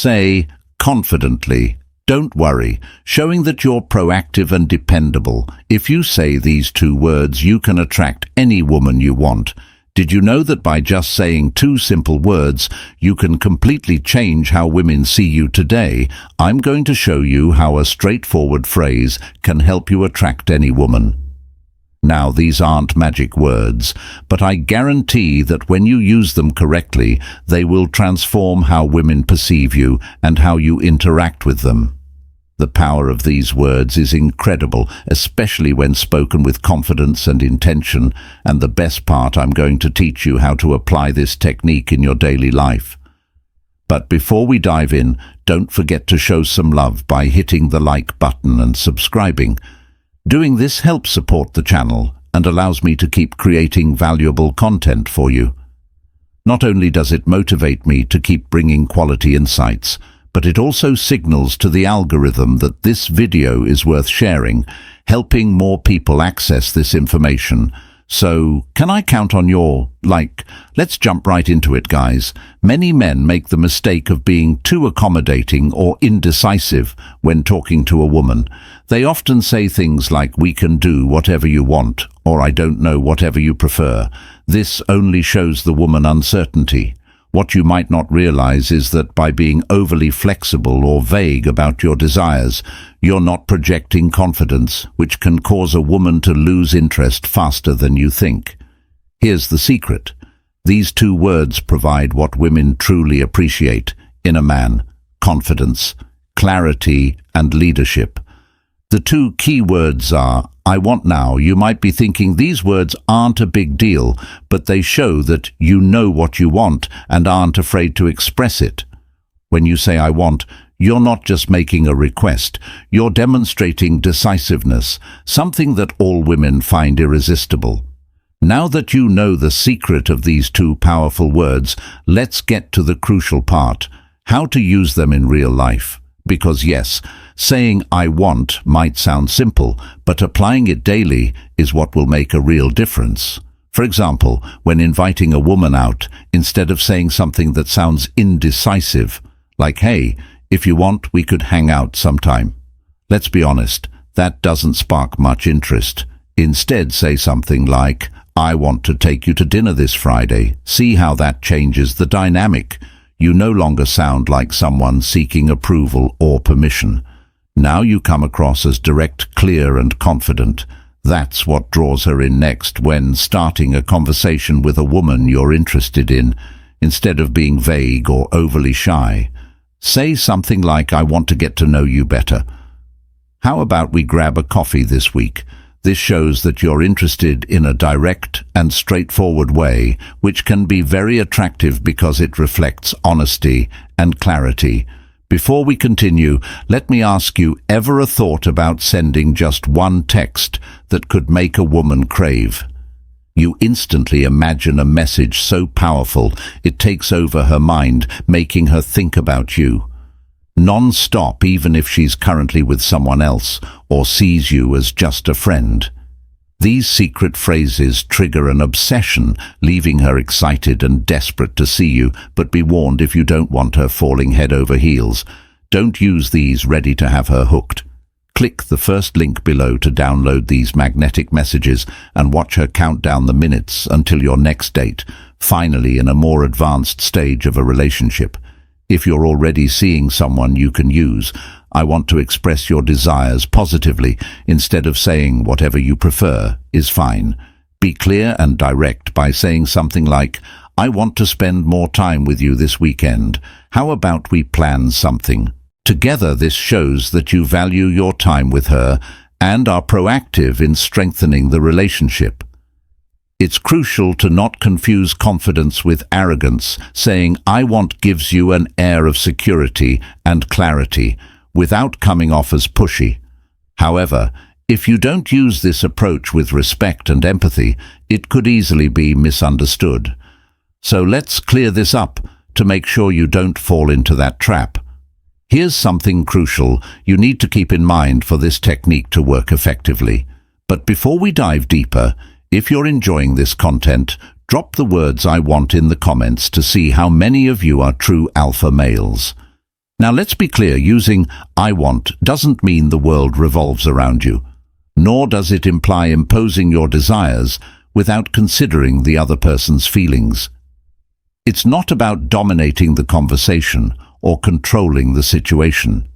Say confidently, "Don't worry," showing that you're proactive and dependable. If you say these 2 words, you can attract any woman you want. Did you know that by just saying 2 simple words, you can completely change how women see you today? I'm going to show you how a straightforward phrase can help you attract any woman. Now, these aren't magic words, but I guarantee that when you use them correctly, they will transform how women perceive you and how you interact with them. The power of these words is incredible, especially when spoken with confidence and intention, and the best part, I'm going to teach you how to apply this technique in your daily life. But before we dive in, don't forget to show some love by hitting the like button and subscribing. Doing this helps support the channel and allows me to keep creating valuable content for you. Not only does it motivate me to keep bringing quality insights, but it also signals to the algorithm that this video is worth sharing, helping more people access this information. So, can I count on your like? Let's jump right into it, guys. Many men make the mistake of being too accommodating or indecisive when talking to a woman. They often say things like, "We can do whatever you want," or "I don't know, whatever you prefer." This only shows the woman uncertainty. What you might not realize is that by being overly flexible or vague about your desires, you're not projecting confidence, which can cause a woman to lose interest faster than you think. Here's the secret. These 2 words provide what women truly appreciate in a man: confidence, clarity, and leadership. The 2 key words are, "I want now." You might be thinking these words aren't a big deal, but they show that you know what you want and aren't afraid to express it. When you say "I want," you're not just making a request, you're demonstrating decisiveness, something that all women find irresistible. Now that you know the secret of these 2 powerful words, let's get to the crucial part: how to use them in real life. Because yes, saying "I want" might sound simple, but applying it daily is what will make a real difference. For example, when inviting a woman out, instead of saying something that sounds indecisive, like, "Hey, if you want, we could hang out sometime." Let's be honest, that doesn't spark much interest. Instead, say something like, "I want to take you to dinner this Friday." See how that changes the dynamic. You no longer sound like someone seeking approval or permission. Now you come across as direct, clear, and confident. That's what draws her in next when starting a conversation with a woman you're interested in. Instead of being vague or overly shy, say something like, "I want to get to know you better. How about we grab a coffee this week?" This shows that you're interested in a direct and straightforward way, which can be very attractive because it reflects honesty and clarity. Before we continue, let me ask you, ever a thought about sending just 1 text that could make a woman crave? You instantly imagine a message so powerful it takes over her mind, making her think about you. Non-stop, even if she's currently with someone else or sees you as just a friend. These secret phrases trigger an obsession, leaving her excited and desperate to see you, but be warned, if you don't want her falling head over heels, don't use these ready to have her hooked. Click the first link below to download these magnetic messages and watch her count down the minutes until your next date, finally in a more advanced stage of a relationship. If you're already seeing someone you can use, "I want to express your desires positively," instead of saying "whatever you prefer" is fine. Be clear and direct by saying something like, "I want to spend more time with you this weekend. How about we plan something?" Together, this shows that you value your time with her and are proactive in strengthening the relationship. It's crucial to not confuse confidence with arrogance. Saying "I want" gives you an air of security and clarity, without coming off as pushy. However, if you don't use this approach with respect and empathy, it could easily be misunderstood. So let's clear this up to make sure you don't fall into that trap. Here's something crucial you need to keep in mind for this technique to work effectively. But before we dive deeper, if you're enjoying this content, drop the words "I want" in the comments to see how many of you are true alpha males. Now let's be clear, using "I want" doesn't mean the world revolves around you, nor does it imply imposing your desires without considering the other person's feelings. It's not about dominating the conversation or controlling the situation.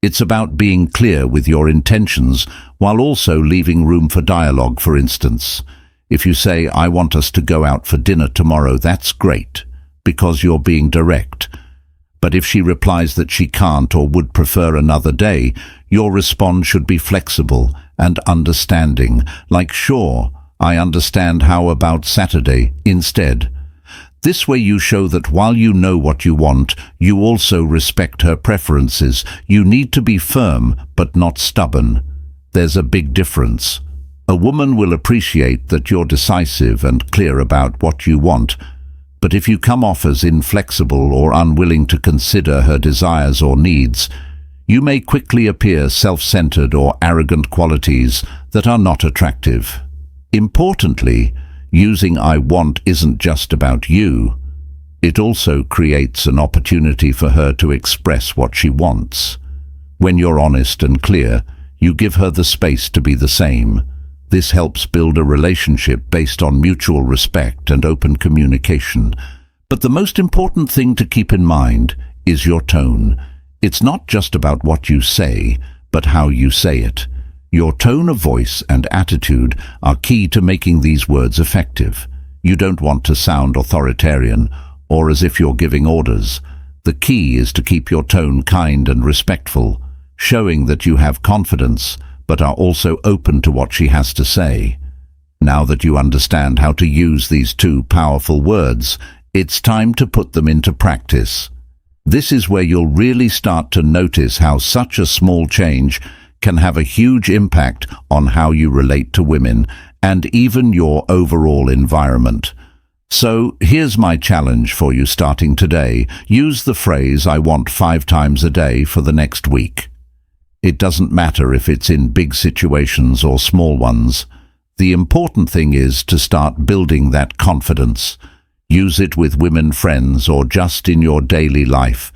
It's about being clear with your intentions while also leaving room for dialogue. For instance, if you say, "I want us to go out for dinner tomorrow," that's great, because you're being direct. But if she replies that she can't or would prefer another day, your response should be flexible and understanding, like, "Sure, I understand, how about Saturday instead?" This way you show that while you know what you want, you also respect her preferences. You need to be firm, but not stubborn. There's a big difference. A woman will appreciate that you're decisive and clear about what you want, but if you come off as inflexible or unwilling to consider her desires or needs, you may quickly appear self-centered or arrogant, qualities that are not attractive. Importantly, using "I want" isn't just about you. It also creates an opportunity for her to express what she wants. When you're honest and clear, you give her the space to be the same. This helps build a relationship based on mutual respect and open communication. But the most important thing to keep in mind is your tone. It's not just about what you say, but how you say it. Your tone of voice and attitude are key to making these words effective. You don't want to sound authoritarian or as if you're giving orders. The key is to keep your tone kind and respectful, showing that you have confidence but are also open to what she has to say. Now that you understand how to use these two powerful words, it's time to put them into practice. This is where you'll really start to notice how such a small change can have a huge impact on how you relate to women and even your overall environment. So here's my challenge for you starting today. Use the phrase "I want" 5 times a day for the next week. It doesn't matter if it's in big situations or small ones. The important thing is to start building that confidence. Use it with women friends or just in your daily life.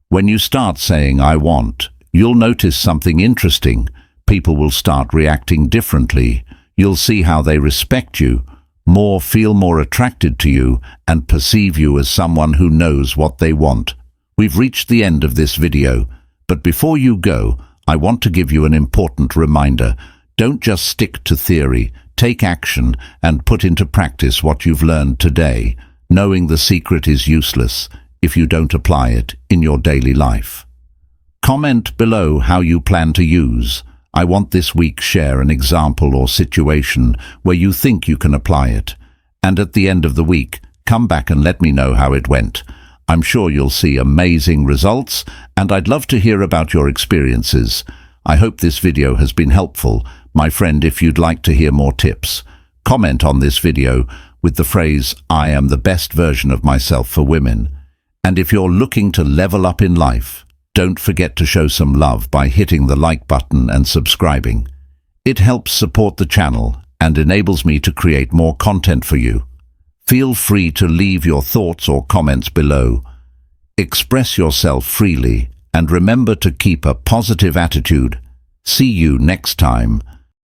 When you start saying "I want," you'll notice something interesting. People will start reacting differently. You'll see how they respect you, feel more attracted to you, and perceive you as someone who knows what they want. We've reached the end of this video, but before you go, I want to give you an important reminder. Don't just stick to theory. Take action and put into practice what you've learned today. Knowing the secret is useless if you don't apply it in your daily life. Comment below how you plan to use "I want" this week. Share an example or situation where you think you can apply it. And at the end of the week, come back and let me know how it went. I'm sure you'll see amazing results, and I'd love to hear about your experiences. I hope this video has been helpful. My friend, if you'd like to hear more tips, comment on this video with the phrase "I am the best version of myself for women." And if you're looking to level up in life, don't forget to show some love by hitting the like button and subscribing. It helps support the channel and enables me to create more content for you. Feel free to leave your thoughts or comments below. Express yourself freely and remember to keep a positive attitude. See you next time.